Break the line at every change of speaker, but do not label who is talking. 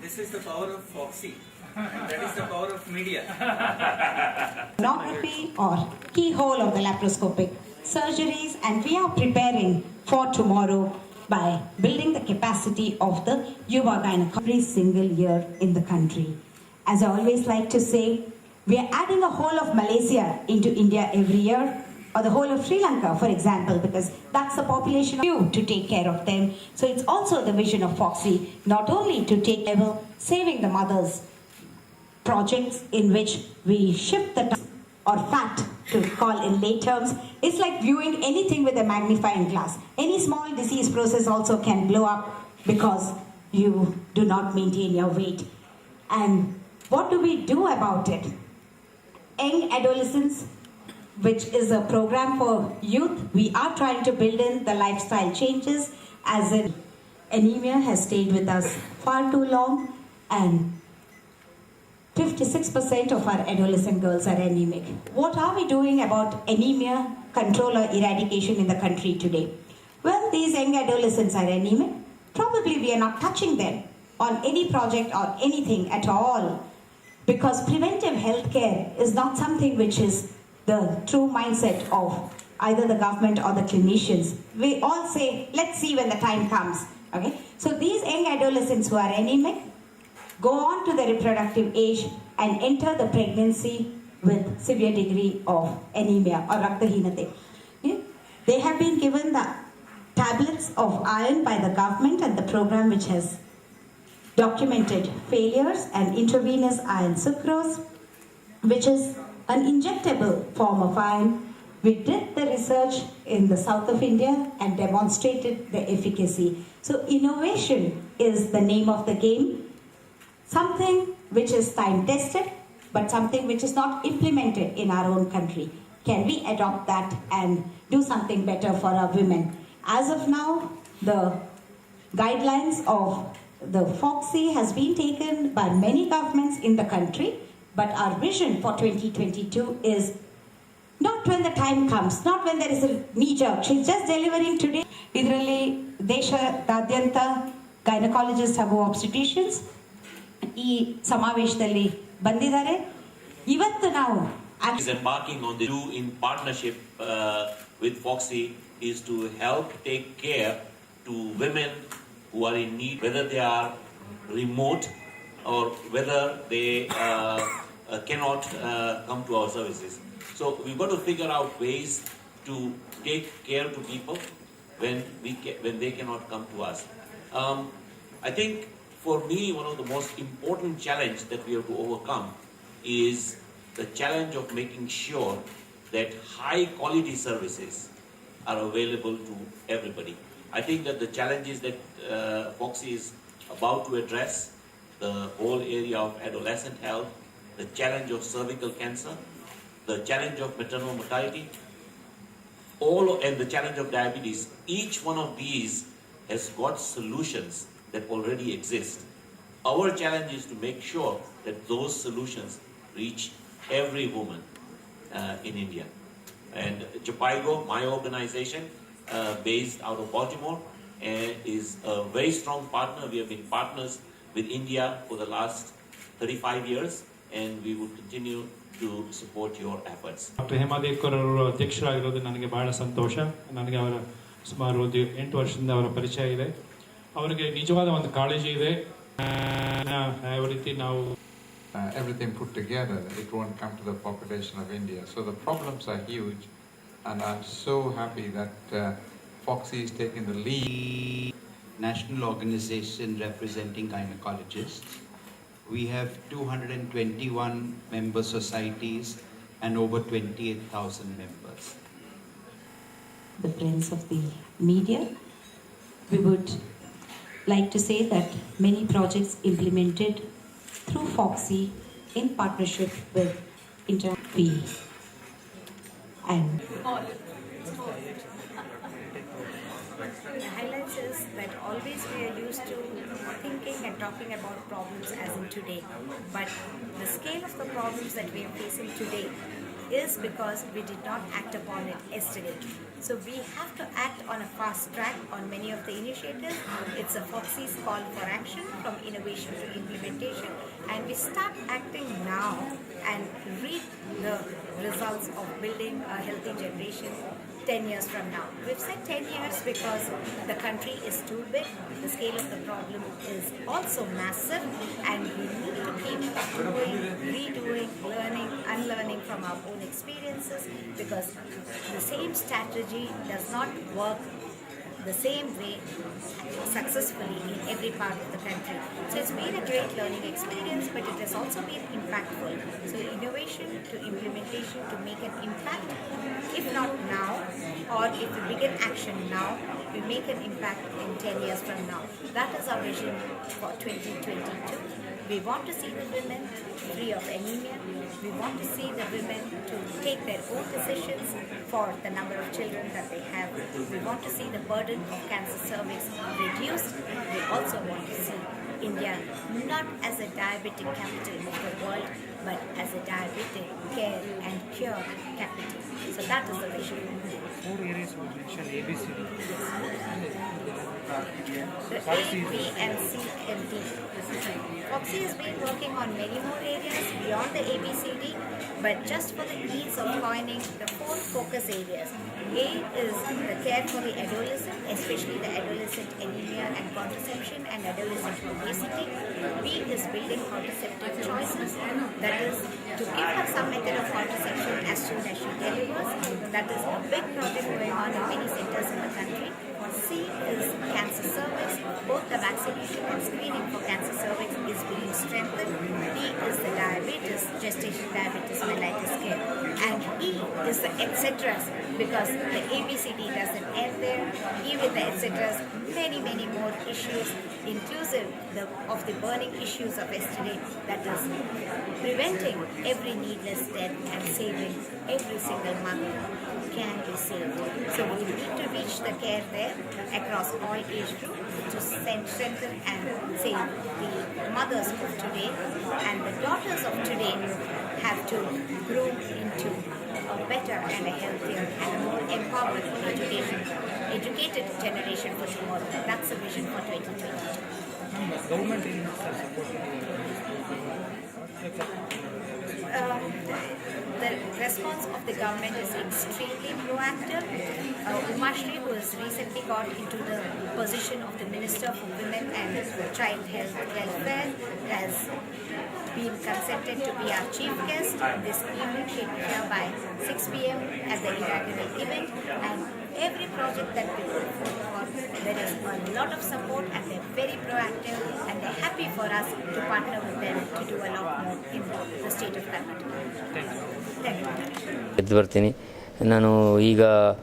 This is the power of FOGSI, and that is the power of media.
Sonography or keyhole of the laparoscopic surgeries, and we are preparing for tomorrow by building the capacity of the Yuva Gynaecology every single year in the country. As I always like to say, we are adding a whole of Malaysia into India every year, or the whole of Sri Lanka, for example, because that's the population of you to take care of them. So it's also the vision of FOGSI, not only to take care of saving the mothers, projects in which we shift the or fat to call in lay terms. It's like viewing anything with a magnifying glass. Any small disease process also can blow up because you do not maintain your weight. And what do we do about it? Young adolescents, which is a program for youth, we are trying to build in the lifestyle changes, as in anemia has stayed with us far too long, and 56% of our adolescent girls are anemic. What are we doing about anemia control or eradication in the country today? Well, these young adolescents are anemic. Probably we are not touching them on any project or anything at all, because preventive healthcare is not something which is the true mindset of either the government or the clinicians. We all say, let's see when the time comes. Okay? So these young adolescents who are anemic go on to the reproductive age and enter the pregnancy with severe degree of anemia or raktahinate. Okay? They have been given the tablets of iron by the government and the program which has documented failures, and intravenous iron sucrose, which is an injectable form of iron. We did the research in the south of India and demonstrated the efficacy. So innovation is the name of the game. Something which is time tested, but something which is not implemented in our own country. Can we adopt that and do something better for our women? As of now, the guidelines of the FOGSI has been taken by many governments in the country, but our vision for 2022 is not when the time comes, not when there is a knee-jerk. She's just delivering today. ಇದರಲ್ಲಿ ದೇಶದಾದ್ಯಂತ gynaecologist ಹಾಗೂ obstetricians ಈ ಸಮಾವೇಶದಲ್ಲಿ ಬಂದಿದ್ದಾರೆ. ಇವತ್ತು ನಾವು
is embarking on the do in partnership with FOGSI is to help take care to women who are in need, whether they are remote or whether they cannot come to our services. So we've got to figure out ways to take care to people when they cannot come to us. I think for me, one of the most important challenge that we have to overcome is the challenge of making sure that high quality services are available to everybody. I think that the challenges that FOGSI is about to address, the whole area of adolescent health, the challenge of cervical cancer, the challenge of maternal mortality, and the challenge of diabetes, each one of these has got solutions that already exist. Our challenge is to make sure that those solutions reach every woman in India. And Japaigo, my organization, based out of Baltimore, is a very strong partner. We have been partners with India for the last 35 years, and we will continue to support your efforts.
Doctor Hemadevkar ಅವರು ಅಧ್ಯಕ್ಷರಾಗಿರೋದು ನನಗೆ ಬಹಳ ಸಂತೋಷ. ನನಗೆ ಅವರ ಸುಮಾರು 8 ವರ್ಷದಿಂದ ಅವರ ಪರಿಚಯ ಇದೆ. ಅವರಿಗೆ ನಿಜವಾದ ಒಂದು ಕಾಳಜಿ ಇದೆ. ಯಾವ ರೀತಿ ನಾವು
everything put together, it won't come to the population of India. So the problems are huge, and I'm so happy that FOGSI is taking the lead.
National organization representing gynecologists. We have 221 member societies and over 28,000 members.
The friends of the media, we would like to say that many projects implemented through FOGSI in partnership with Intervi and
the highlights is that always we are used to thinking and talking about problems as in today, but the scale of the problems that we are facing today is because we did not act upon it yesterday. So we have to act on a fast track on many of the initiatives. It's a FOGSI's call for action from innovation to implementation, and we start acting now and reap the results of building a healthy generation 10 years from now. We've said 10 years because the country is too big, the scale of the problem is also massive, and we need to keep doing, redoing, learning, unlearning from our own experiences, because the same strategy does not work the same way successfully in every part of the country. So it's been a great learning experience, but it has also been impactful. So innovation to implementation to make an impact, if not now, or if we begin action now, we make an impact in 10 years from now. That is our vision for 2022. We want to see the women free of anemia. We want to see the women to take their own decisions for the number of children that they have. We want to see the burden of cancer cervix reduced. We also want to see India not as a diabetic capital of the world, but as a diabetic care and cure capital. So that is the vision.
4 areas were mentioned, ABCD.
The A, B, and C, and D. FOGSI has been working on many more areas beyond the ABCD, but just for the ease of coining the 4 focus areas. A is the care for the adolescent, especially the adolescent anemia and contraception and adolescent obesity. B is building contraceptive choices, that is to give her some method of contraception as soon as she delivers. That is a big project going on in many centers in the country. C is cancer cervix. Both the vaccination and screening for cancer cervix is being strengthened. D is the diabetes, gestational diabetes mellitus care. And E is the etc. because the ABCD doesn't end there. E with the etc. many more issues, inclusive of the burning issues of yesterday, that is preventing every needless death and saving every single mother can be saved. So we need to reach the care there across all age groups to strengthen and save the mothers of today, and the daughters of today have to grow into a better and a healthier and a more empowered educated generation for tomorrow. That's the vision for 2020.
Government agencies are supporting
the response of the government is extremely proactive. Umashri, who has recently got into the position of the Minister for Women and Child Health Welfare, has been consented to be our chief guest this evening. She'll be here by 6 p.m. at the inaugural event, and every project that we put forward, there is a lot of support, and they're very proactive, and they're happy for us to partner with them to do a lot more in the state of Karnataka. Thank you.
ಎದ್ದು ಬರ್ತೀನಿ. ನಾನು ಈಗ